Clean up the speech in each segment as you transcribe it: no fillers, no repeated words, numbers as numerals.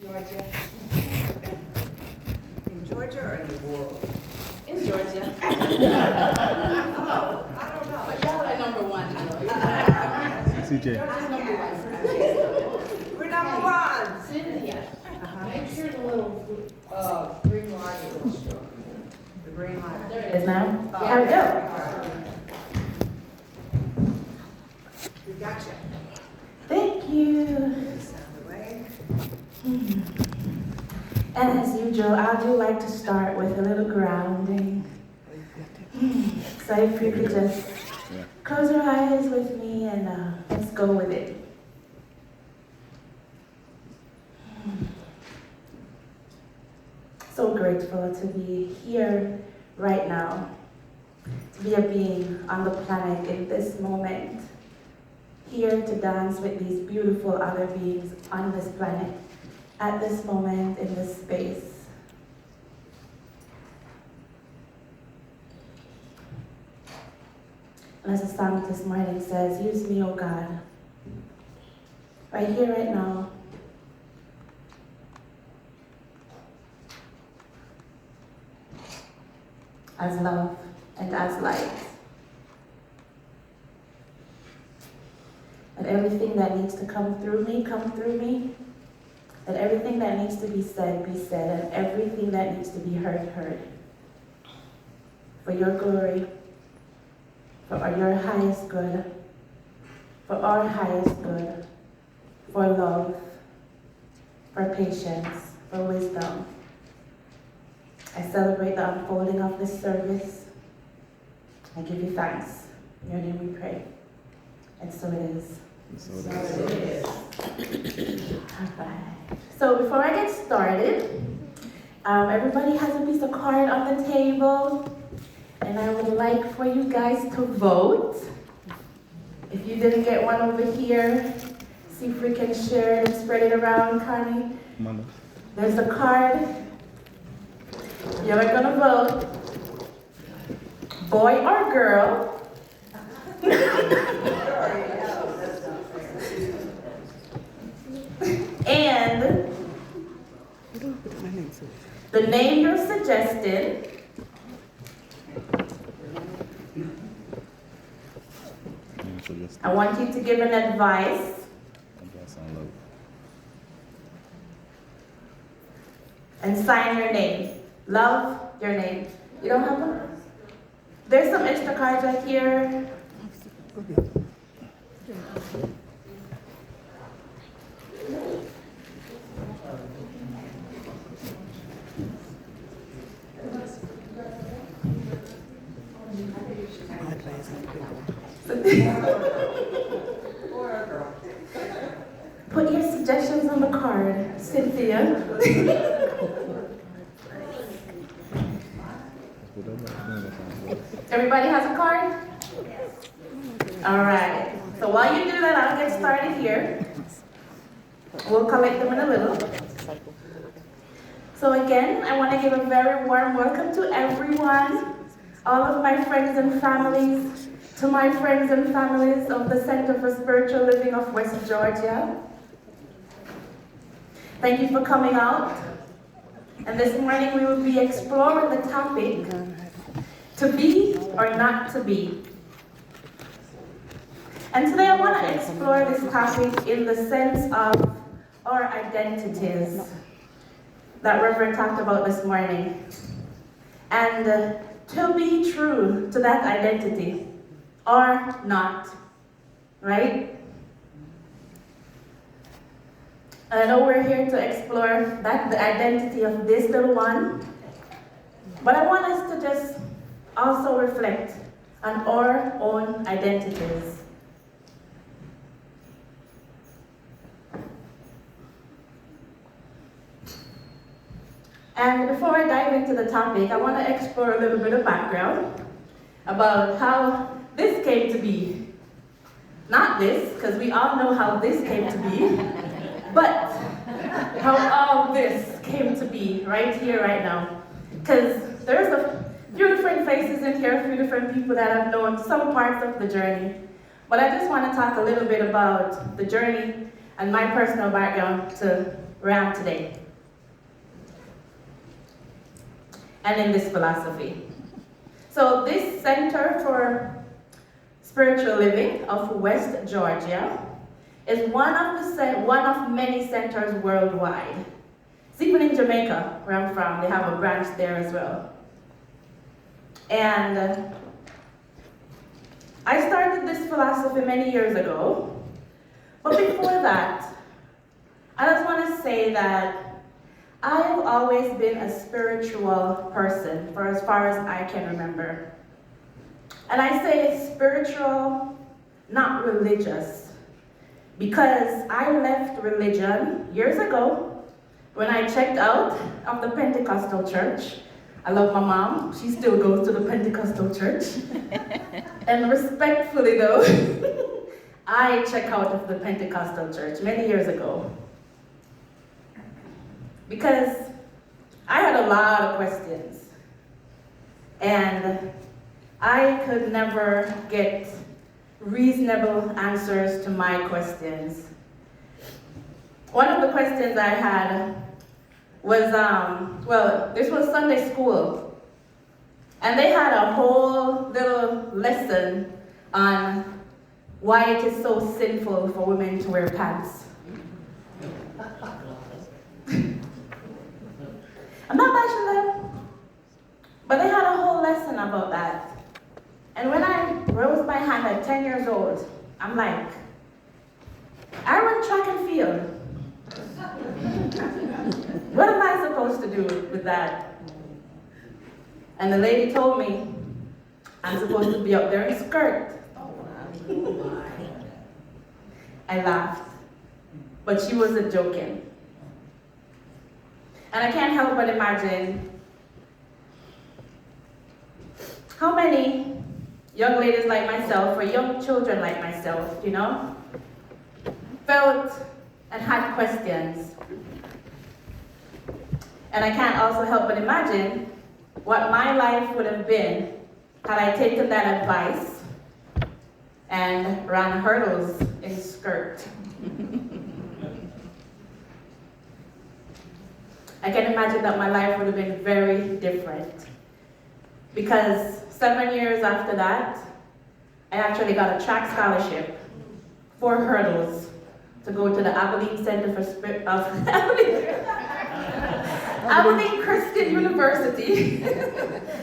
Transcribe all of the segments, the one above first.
Georgia. In Georgia or in the world? In Georgia. Oh, I don't know. But y'all are number one. CJ. Georgia's number one. We're number one. Cynthia. Make sure the little green line is strong. The green light. There it is now. Oh, How we go? We got you. Thank you. Sound the way. And as usual, I do like to start with a little grounding. So if you could just close your eyes with me and let's go with it. So grateful to be here right now, to be a being on the planet in this moment, here to dance with these beautiful other beings on this planet, at this moment, in this space. And as the song this morning says, use me, oh God, right here, right now, as love and as light. Let everything that needs to come through me, come through me. Let everything that needs to be said, and everything that needs to be heard, heard. For your glory, for your highest good, for our highest good, for love, for patience, for wisdom. I celebrate the unfolding of this service. I give you thanks. In your name we pray. And so it is. So it is. All right. So before I get started, everybody has a piece of card on the table, and I would like for you guys to vote. If you didn't get one over here, see if we can share it and spread it around, Connie. There's the card. You're gonna vote. Boy or girl. And the name you're suggested I want you to give an advice and sign your name. Love, your name. You don't have one? There's some extra cards right here. Put your suggestions on the card, Cynthia. Everybody has a card? All right. So while you do that, I'll get started here. We'll collect them in a little. So again, I want to give a very warm welcome to everyone, all of my friends and families, to my friends and families of the Center for Spiritual Living of West Georgia. Thank you for coming out. And this morning we will be exploring the topic, to be or not to be. And today I want to explore this topic in the sense of our identities that Reverend talked about this morning. And to be true to that identity or not, right? And I know we're here to explore the identity of this little one, but I want us to just also reflect on our own identities. And before I dive into the topic, I want to explore a little bit of background about how this came to be. Not this, because we all know how this came to be, but how all this came to be right here, right now. Because there's a few different faces in here, a few different people that have known some parts of the journey. But I just want to talk a little bit about the journey and my personal background to where I am today. And in this philosophy. So this Center for Spiritual Living of West Georgia is one of many centers worldwide. It's even in Jamaica, where I'm from, they have a branch there as well. And I started this philosophy many years ago, but before that, I just want to say that I have always been a spiritual person for as far as I can remember. And I say spiritual, not religious, because I left religion years ago when I checked out of the Pentecostal church. I love my mom, she still goes to the Pentecostal church. And respectfully though, I checked out of the Pentecostal church many years ago. Because I had a lot of questions. And I could never get reasonable answers to my questions. One of the questions I had was, this was Sunday school. And they had a whole little lesson on why it is so sinful for women to wear pants. I'm not bashing them, but they had a whole lesson about that. And when I rose my hand at 10 years old, I'm like, I run track and field. What am I supposed to do with that? And the lady told me, I'm supposed to be up there in skirt. I laughed, but she wasn't joking. And I can't help but imagine how many young ladies like myself, or young children like myself, felt and had questions. And I can't also help but imagine what my life would have been had I taken that advice and ran hurdles in skirt. I can imagine that my life would have been very different. Because 7 years after that, I actually got a track scholarship for hurdles to go to the Abilene Center for Abilene Christian University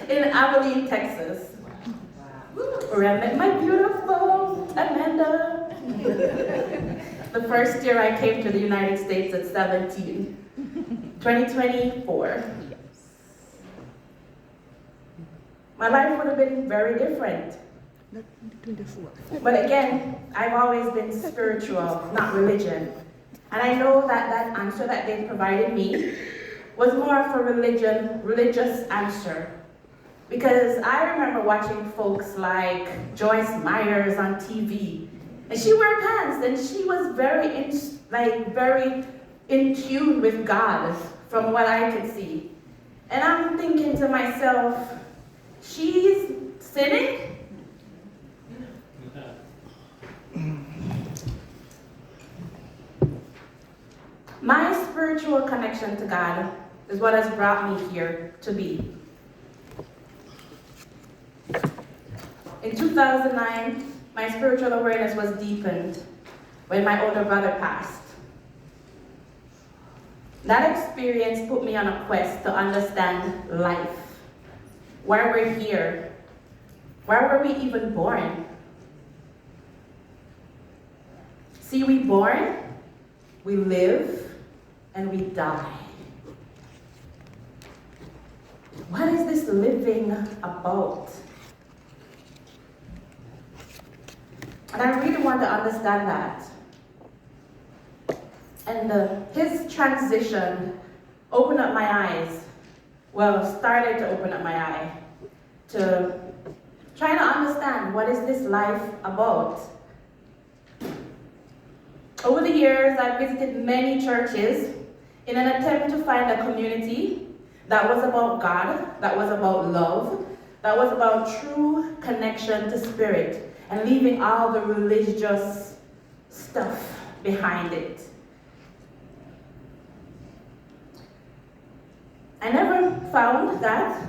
in Abilene, Texas, where I met my beautiful Amanda. The first year I came to the United States at 17, 2024. My life would have been very different. But again, I've always been spiritual, not religion. And I know that that answer that they provided me was more of a religious answer. Because I remember watching folks like Joyce Myers on TV. And she wore pants, and she was very in tune with God, from what I could see. And I'm thinking to myself, she's sinning? My spiritual connection to God is what has brought me here to be. In 2009, my spiritual awareness was deepened when my older brother passed. That experience put me on a quest to understand life, why we're here, why were we even born? See, we born, we live, and we die. What is this living about? And I really want to understand that. And his transition opened up my eyes. Well, started to open up my eye to try to understand what is this life about. Over the years, I've visited many churches in an attempt to find a community that was about God, that was about love, that was about true connection to spirit, and leaving all the religious stuff behind it. found that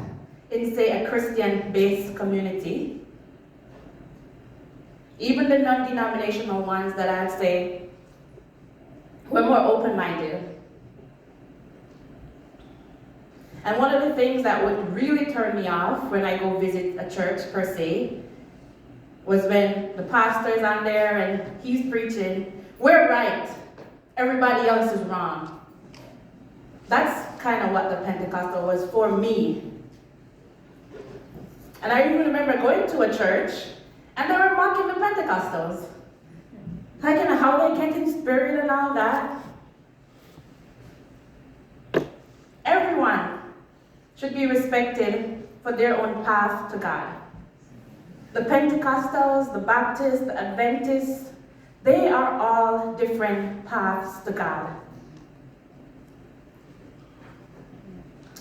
in, say, a Christian-based community, even the non-denominational ones that I'd say were more open-minded. And one of the things that would really turn me off when I go visit a church per se was when the pastor's on there and he's preaching, we're right, everybody else is wrong. That's kind of what the Pentecostal was for me. And I even remember going to a church and they were mocking the Pentecostals. Like, you know, how they get in spirit and all that. Everyone should be respected for their own path to God. The Pentecostals, the Baptists, the Adventists, they are all different paths to God.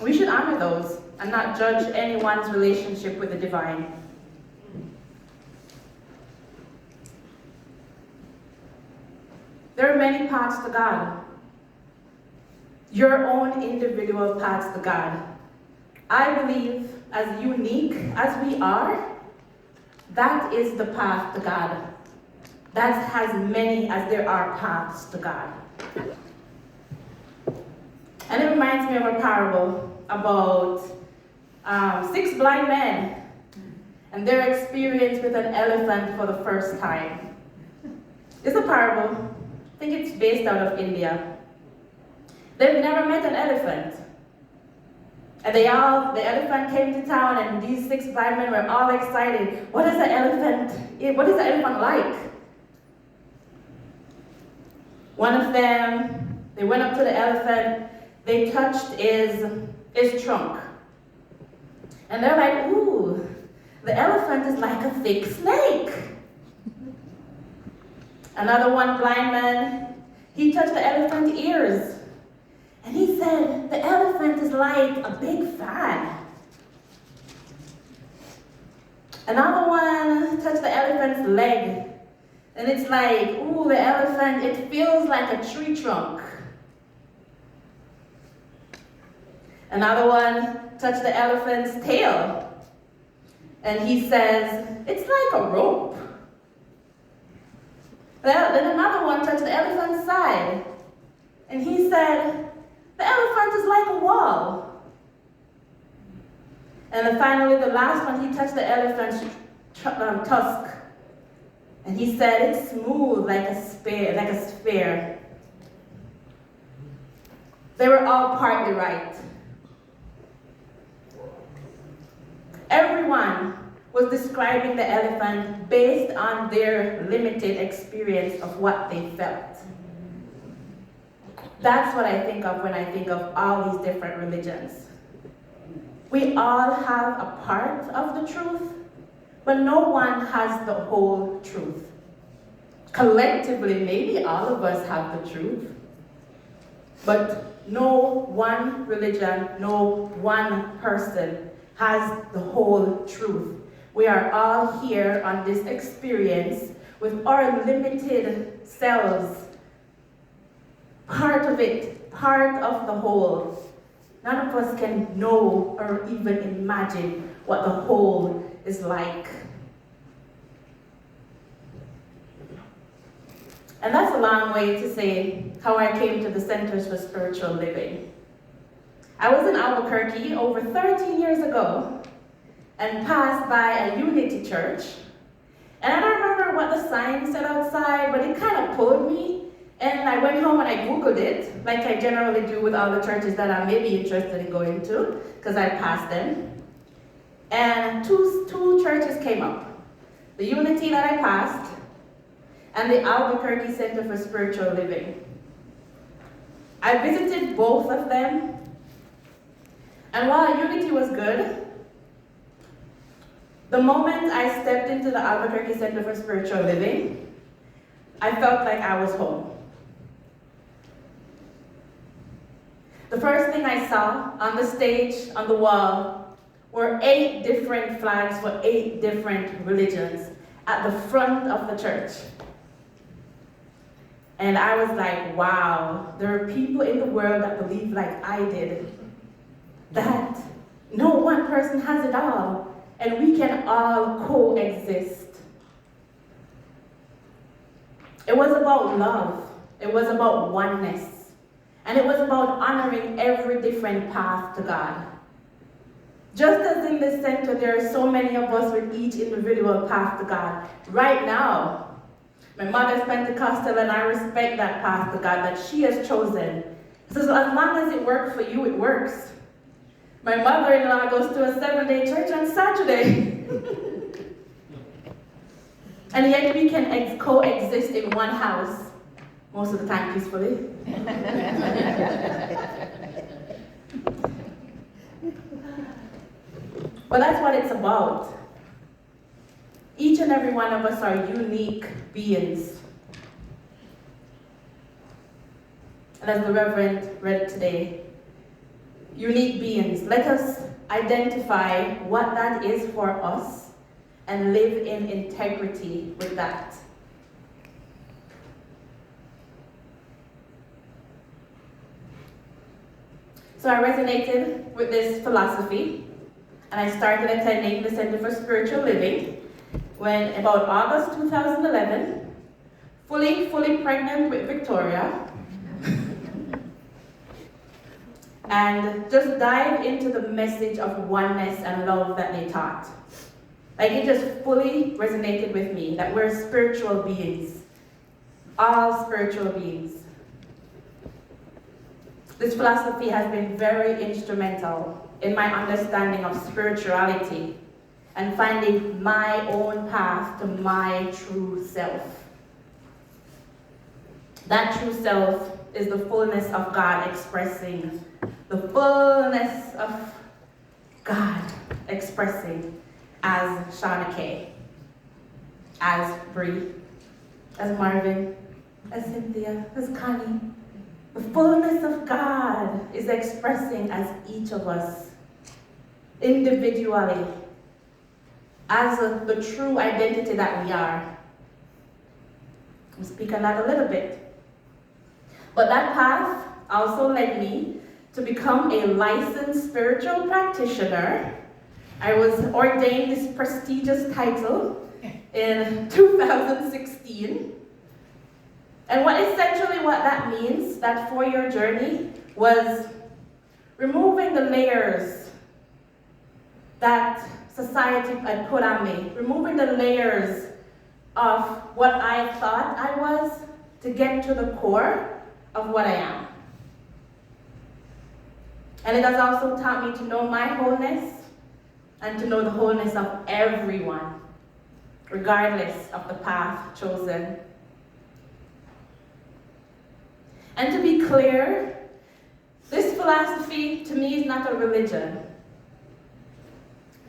We should honor those and not judge anyone's relationship with the divine. There are many paths to God. Your own individual paths to God. I believe, as unique as we are, that is the path to God. That as many as there are paths to God. And it reminds me of a parable about 6 blind men and their experience with an elephant for the first time. It's a parable. I think it's based out of India. They've never met an elephant. And the elephant came to town and these 6 blind men were all excited. What is the elephant like? One of them, they went up to the elephant, they touched his trunk. And they're like, ooh, the elephant is like a thick snake. Another one blind man, he touched the elephant's ears. And he said, the elephant is like a big fan. Another one touched the elephant's leg. And it's like, ooh, the elephant, it feels like a tree trunk. Another one touched the elephant's tail. And he says, it's like a rope. Well, then another one touched the elephant's side. And he said, the elephant is like a wall. And then finally, the last one, he touched the elephant's tusk. And he said, it's smooth like a sphere. They were all partly right. Everyone was describing the elephant based on their limited experience of what they felt. That's what I think of when I think of all these different religions. We all have a part of the truth, but no one has the whole truth. Collectively, maybe all of us have the truth, but no one religion, no one person has the whole truth. We are all here on this experience with our limited selves. Part of it, part of the whole. None of us can know or even imagine what the whole is like. And that's a long way to say how I came to the Centers for Spiritual Living. I was in Albuquerque over 13 years ago and passed by a Unity church. And I don't remember what the sign said outside, but it kind of pulled me. And I went home and I Googled it, like I generally do with all the churches that I may be interested in going to, because I passed them. And two churches came up. The Unity that I passed, and the Albuquerque Center for Spiritual Living. I visited both of them, and while Unity was good, the moment I stepped into the Albuquerque Center for Spiritual Living, I felt like I was home. The first thing I saw on the stage, on the wall, were 8 different flags for 8 different religions at the front of the church. And I was like, wow, there are people in the world that believe like I did. that no one person has it all, and we can all coexist. It was about love. It was about oneness. And it was about honoring every different path to God. Just as in the center, there are so many of us with each individual path to God. Right now, my mother's Pentecostal, and I respect that path to God that she has chosen. So as long as it works for you, it works. My mother-in-law goes to a 7-day church on Saturday. And yet we can coexist in one house, most of the time peacefully. But that's what it's about. Each and every one of us are unique beings. And as the Reverend read today, unique beings. Let us identify what that is for us and live in integrity with that. So I resonated with this philosophy, and I started attending the Center for Spiritual Living when about August 2011, fully pregnant with Victoria, and just dive into the message of oneness and love that they taught. Like, it just fully resonated with me that we're spiritual beings, all spiritual beings. This philosophy has been very instrumental in my understanding of spirituality and finding my own path to my true self. That true self is the fullness of God expressing, the fullness of God expressing as Shauna Kay, as Bree, as Marvin, as Cynthia, as Connie. The fullness of God is expressing as each of us, individually, as the true identity that we are. I'll speak on that a little bit. But that path also led me to become a licensed spiritual practitioner. I was ordained this prestigious title in 2016. And what that means, that 4-year journey, was removing the layers that society had put on me, removing the layers of what I thought I was to get to the core of what I am. And it has also taught me to know my wholeness and to know the wholeness of everyone, regardless of the path chosen. And to be clear, this philosophy to me is not a religion.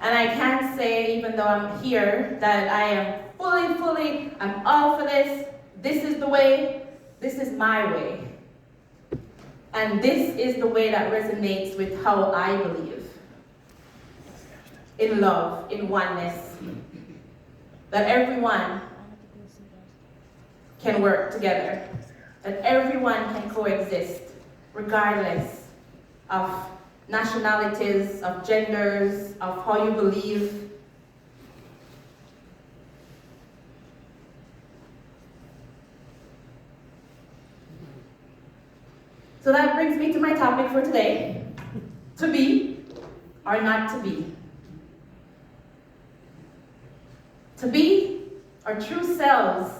And I can't say, even though I'm here, that I am I'm all for this is the way, this is my way. And this is the way that resonates with how I believe. In love, in oneness. That everyone can work together. That everyone can coexist, regardless of nationalities, of genders, of how you believe. So that brings me to my topic for today. To be or not to be. To be our true selves.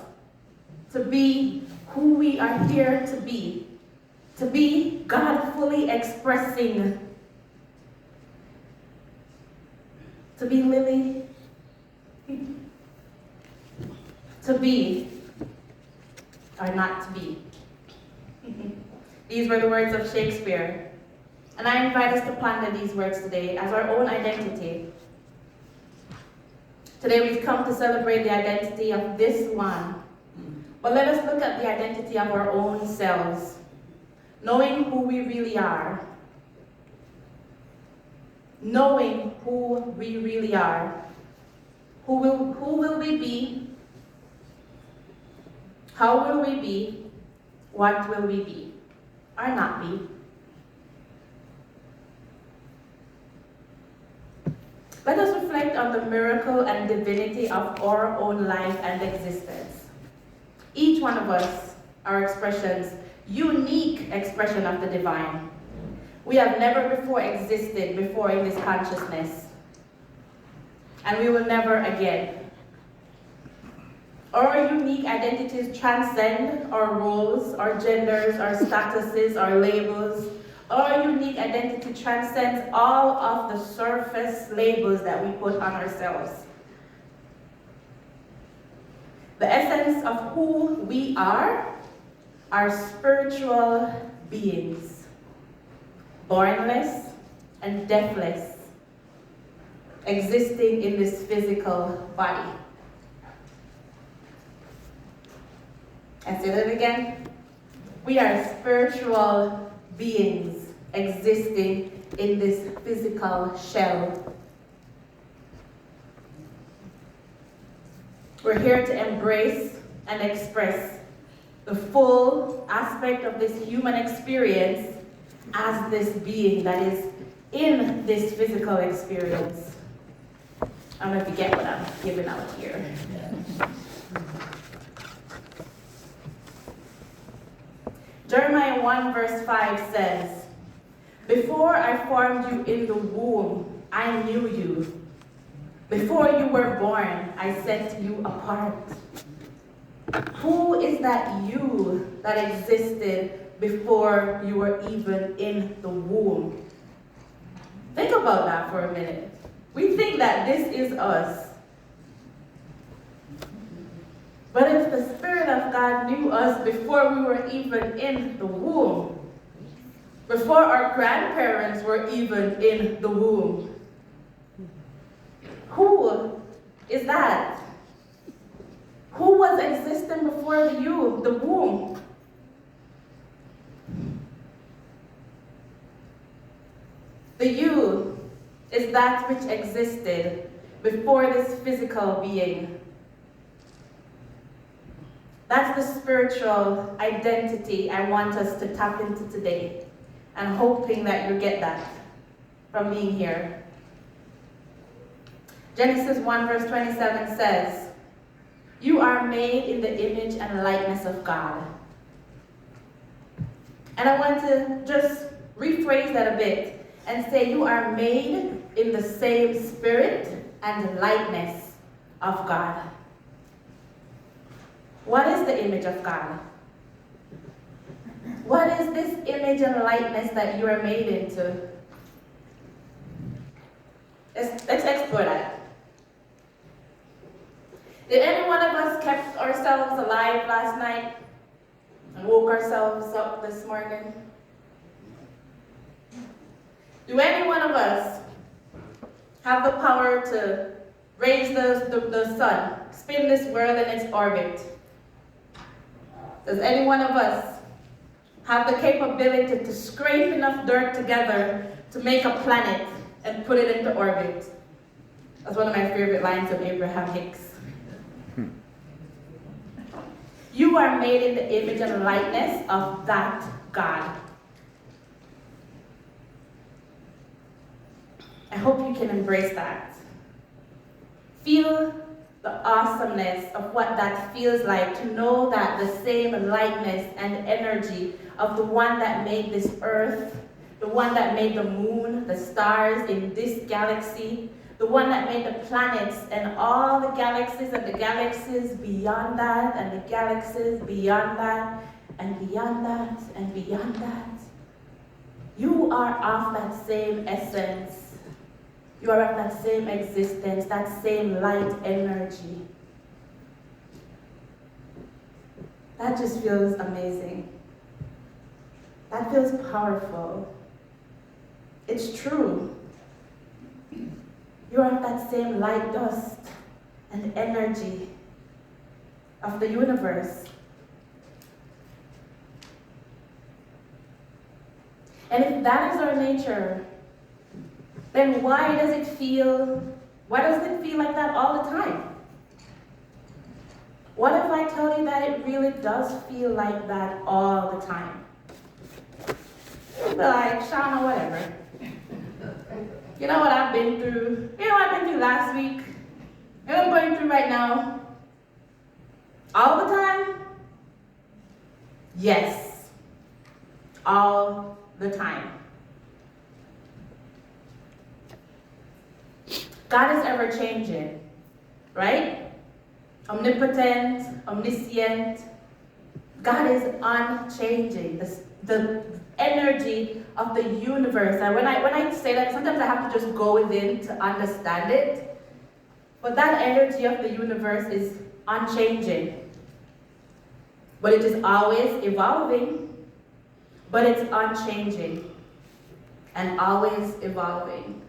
To be who we are here to be. To be God fully expressing. To be Lily. To be or not to be. These were the words of Shakespeare. And I invite us to ponder these words today as our own identity. Today we've come to celebrate the identity of this one. But let us look at the identity of our own selves, knowing who we really are. Knowing who we really are. Who will we be? How will we be? What will we be? Or not be? Let us reflect on the miracle and divinity of our own life and existence. Each one of us are expressions, unique expression of the divine. We have never before existed before in this consciousness, and we will never again. Our unique identities transcend our roles, our genders, our statuses, our labels. Our unique identity transcends all of the surface labels that we put on ourselves. The essence of who we are spiritual beings, bornless and deathless, existing in this physical body. I say that again. We are spiritual beings existing in this physical shell. We're here to embrace and express the full aspect of this human experience as this being that is in this physical experience. I don't know if you get what I'm giving out here. Jeremiah 1 verse 5 says, "Before I formed you in the womb, I knew you. Before you were born, I set you apart." Who is that you that existed before you were even in the womb? Think about that for a minute. We think that this is us. But if the Spirit of God knew us before we were even in the womb, before our grandparents were even in the womb, who is that? Who was existing before the womb? The you is that which existed before this physical being. That's the spiritual identity I want us to tap into today. And hoping that you get that from being here. Genesis 1 verse 27 says, "You are made in the image and likeness of God." And I want to just rephrase that a bit and say you are made in the same spirit and likeness of God. What is the image of God? What is this image and likeness that you are made into? Let's explore that. Did any one of us kept ourselves alive last night and woke ourselves up this morning? Do any one of us have the power to raise the sun, spin this world in its orbit? Does any one of us have the capability to scrape enough dirt together to make a planet and put it into orbit? That's one of my favorite lines of Abraham Hicks. You are made in the image and likeness of that God. I hope you can embrace that. Feel the awesomeness of what that feels like to know that the same likeness and energy of the one that made this earth, the one that made the moon, the stars in this galaxy, the one that made the planets and all the galaxies and the galaxies beyond that and the galaxies beyond that and beyond that and beyond that. You are of that same essence. You are of that same existence, that same light energy. That just feels amazing. That feels powerful. It's true. You are of that same light dust and energy of the universe. And if that is our nature, then why does it feel like that all the time? What if I tell you that it really does feel like that all the time? You'll be like, Shauna, whatever. You know what I've been through? You know, I've last week, and I'm going through right now, all the time? Yes, all the time. God is ever changing, right? Omnipotent, omniscient. God is unchanging. The energy of the universe. And when I say that, sometimes I have to just go within to understand it. But that energy of the universe is unchanging. But it is always evolving. But it's unchanging. And always evolving.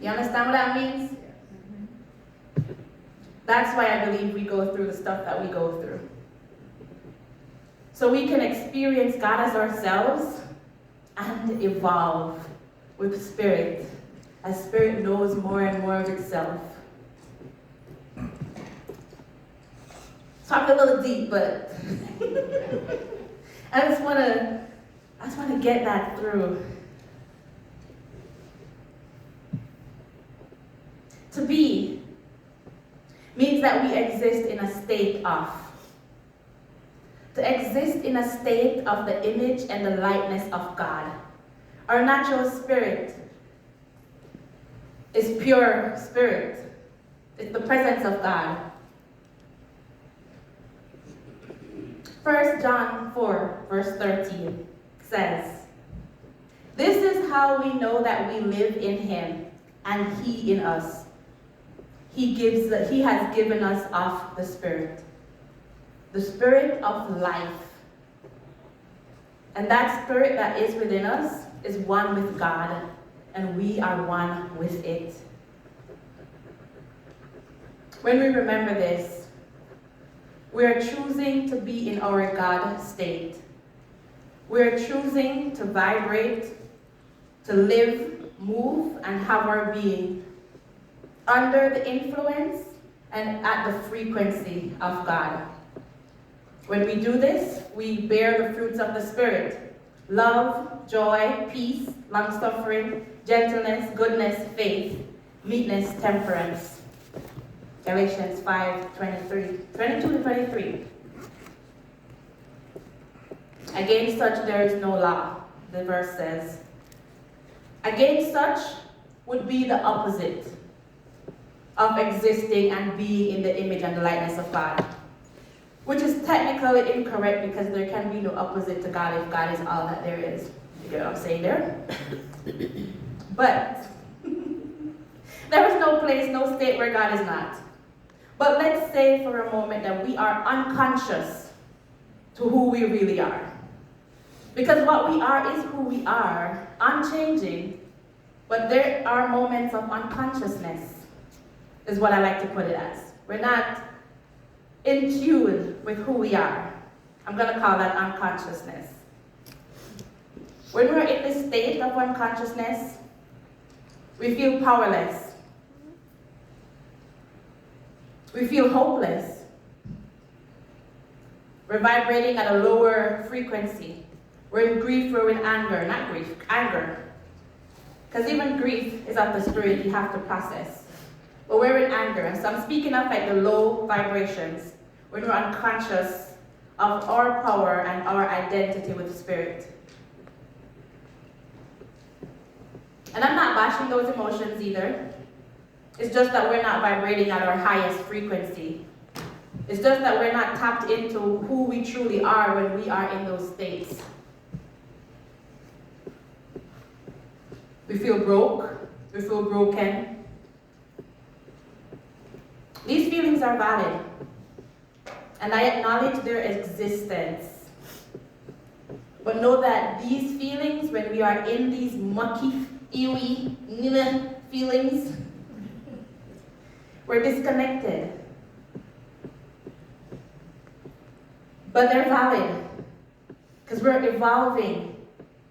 You understand what that means? That's why I believe we go through the stuff that we go through. So we can experience God as ourselves and evolve with Spirit, as Spirit knows more and more of itself. So I'm a little deep, but I just want to get that through. To be means that we exist in a state of. To exist in a state of the image and the likeness of God. Our natural spirit is pure spirit. It's the presence of God. 1 John 4, verse 13 says, "This is how we know that we live in him and he in us. He has given us of the Spirit of life. And that Spirit that is within us is one with God, and we are one with it." When we remember this, we are choosing to be in our God state. We are choosing to vibrate, to live, move, and have our being under the influence and at the frequency of God. When we do this, we bear the fruits of the Spirit: love, joy, peace, long-suffering, gentleness, goodness, faith, meekness, temperance. Galatians 5:22 to 23. Against such there is no law, the verse says. Against such would be the opposite of existing and being in the image and the likeness of God. Which is technically incorrect, because there can be no opposite to God if God is all that there is. You get what I'm saying there? But there is no place, no state where God is not. But let's say for a moment that we are unconscious to who we really are. Because what we are is who we are, unchanging, but there are moments of unconsciousness, is what I like to put it as. We're not in tune with who we are. I'm going to call that unconsciousness. When we're in this state of unconsciousness, we feel powerless. We feel hopeless. We're vibrating at a lower frequency. We're in grief, we're in anger. Not grief, anger. Because even grief is of the spirit, you have to process. But we're in anger. And so I'm speaking of like the low vibrations, when we're unconscious of our power and our identity with spirit. And I'm not bashing those emotions either. It's just that we're not vibrating at our highest frequency. It's just that we're not tapped into who we truly are when we are in those states. We feel broke. We feel broken. These feelings are valid. And I acknowledge their existence. But know that these feelings, when we are in these mucky, ewy, feelings, we're disconnected. But they're valid. Because we're evolving.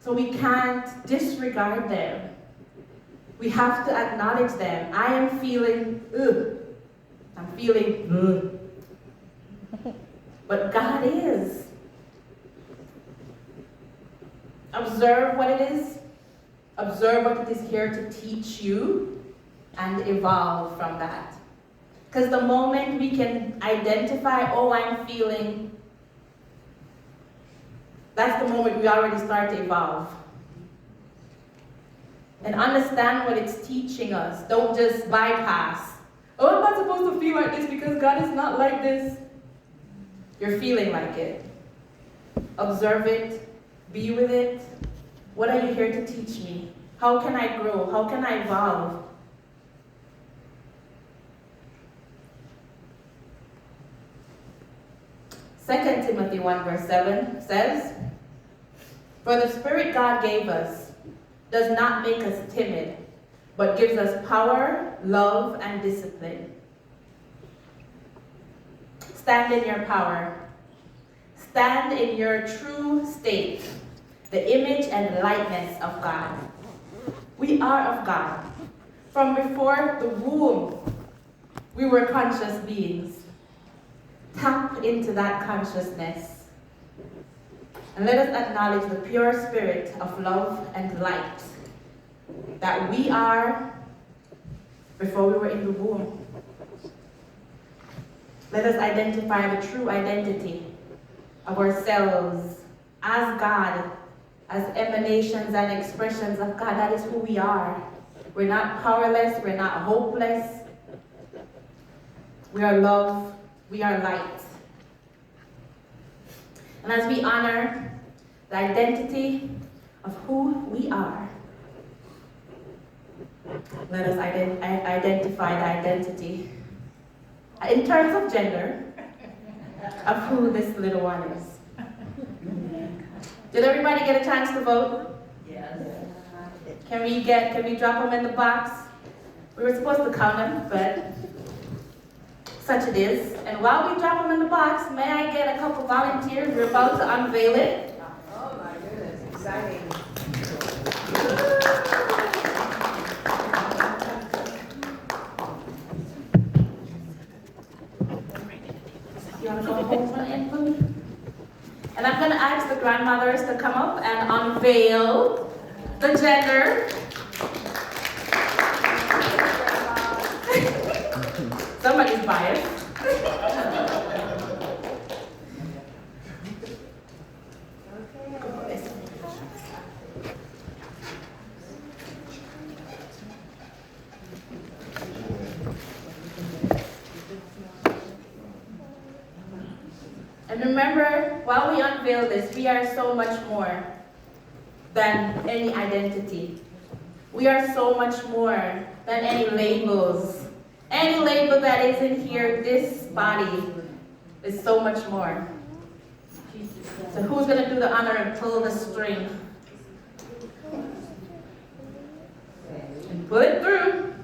So we can't disregard them. We have to acknowledge them. I am feeling, I'm feeling, But God is. Observe what it is. Observe what it is here to teach you and evolve from that. Because the moment we can identify, oh, I'm feeling, that's the moment we already start to evolve. And understand what it's teaching us. Don't just bypass. Oh, I'm not supposed to feel like this because God is not like this. You're feeling like it. Observe it. Be with it. What are you here to teach me? How can I grow? How can I evolve? Second Timothy 1 verse 7 says, "For the Spirit God gave us does not make us timid, but gives us power, love, and discipline." Stand in your power. Stand in your true state, the image and likeness of God. We are of God. From before the womb, we were conscious beings. Tap into that consciousness. And let us acknowledge the pure spirit of love and light that we are before we were in the womb. Let us identify the true identity of ourselves as God, as emanations and expressions of God. That is who we are. We're not powerless, we're not hopeless. We are love, we are light. And as we honor the identity of who we are, let us identify the identity in terms of gender of who this little one is. Did everybody get a chance to vote? Yes. Can we drop them in the box? We were supposed to count them, but such it is. And while we drop them in the box, may I get a couple volunteers? We're about to unveil it. Oh my goodness, exciting. You want to go hold one in for me? And I'm going to ask the grandmothers to come up and unveil the gender. Somebody's biased. And remember, while we unveil this, we are so much more than any identity. We are so much more than any labels. Any label that is in here, this body is so much more. So who's going to do the honor and pull the string? And pull it through.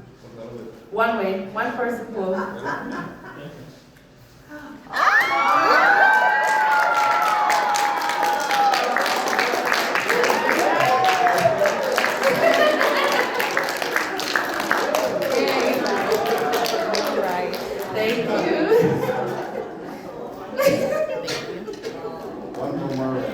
One way, one person pulls. Thank you. One for Marvin.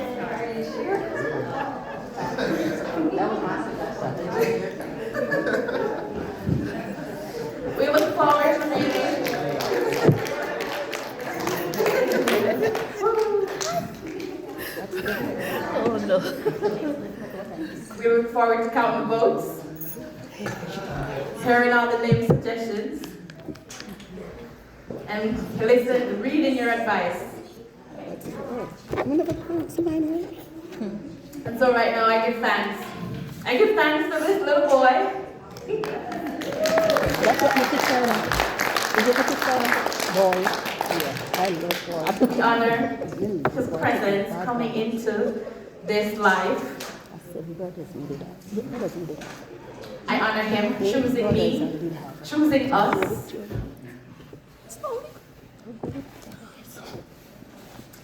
We look forward to reading. Oh no. We look forward to counting votes, hearing all the name suggestions, and listen, reading your advice. And so right now I give thanks. I give thanks for this little boy. That's what makes it sound. Is it what it sound? Boy. Yeah, I love boy. We honor his presence coming into this life. I said, brothers do that. Your brothers do that. I honor him choosing me, choosing us.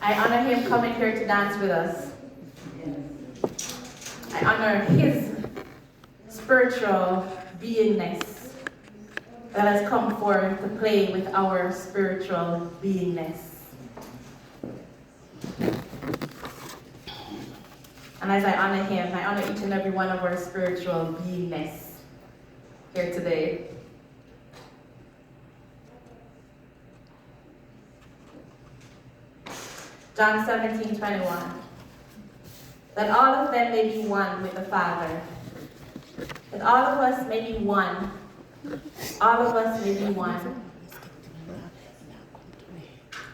I honor him coming here to dance with us. I honor his spiritual beingness that has come forth to play with our spiritual beingness. And as I honor him, I honor each and every one of our spiritual beingness here today. John 17:21. That all of them may be one with the Father. That all of us may be one. All of us may be one.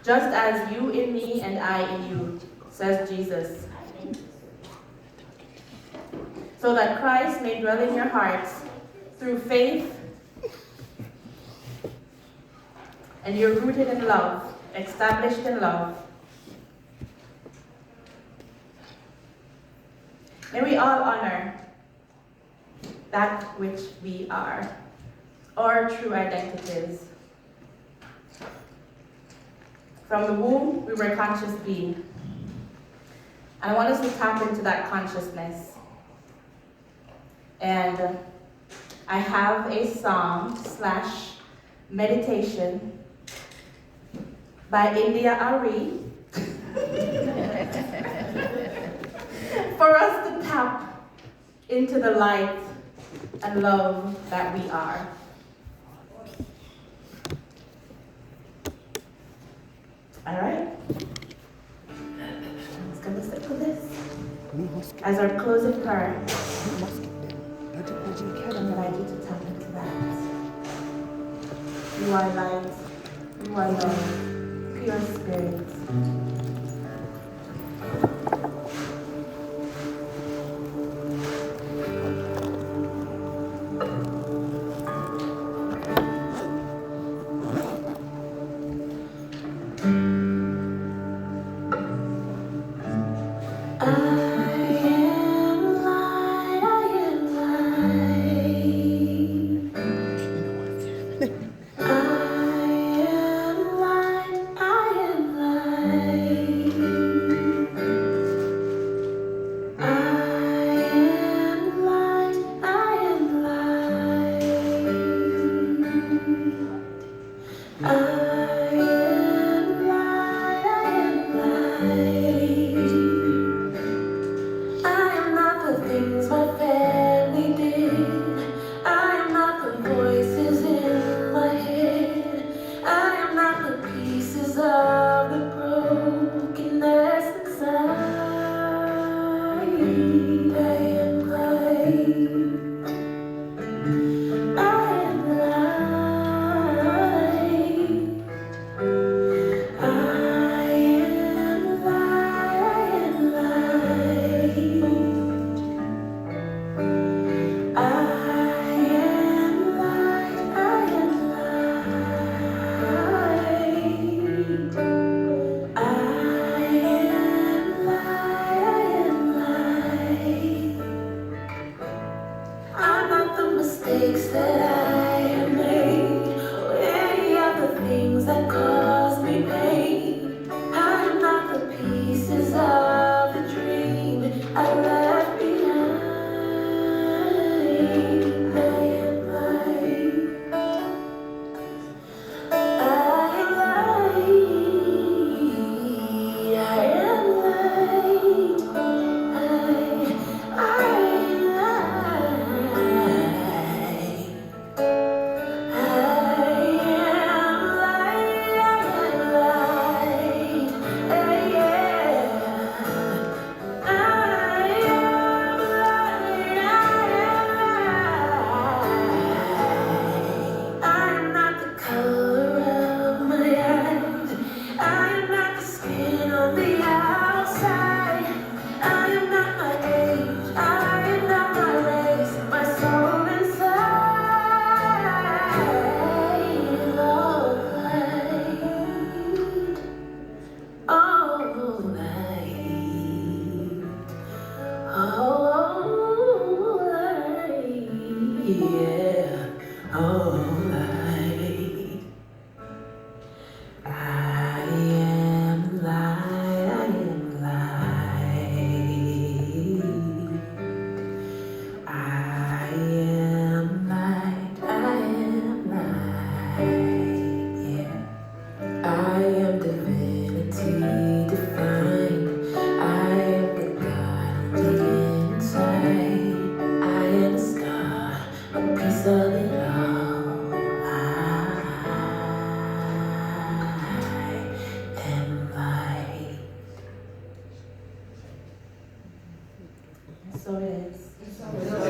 Just as you in me and I in you, says Jesus. So that Christ may dwell in your hearts through faith, and you're rooted in love, established in love. May we all honor that which we are, our true identities. From the womb, we were conscious beings. And I want us to tap into that consciousness. And I have a song / meditation by India Ari for us to tap into the light and love that we are. All right? I'm just gonna sit with this as our closing prayer. And then I need to tap into that. You are light, you are love, pure spirit. Divinity divine, I am the God. So it is. So it is.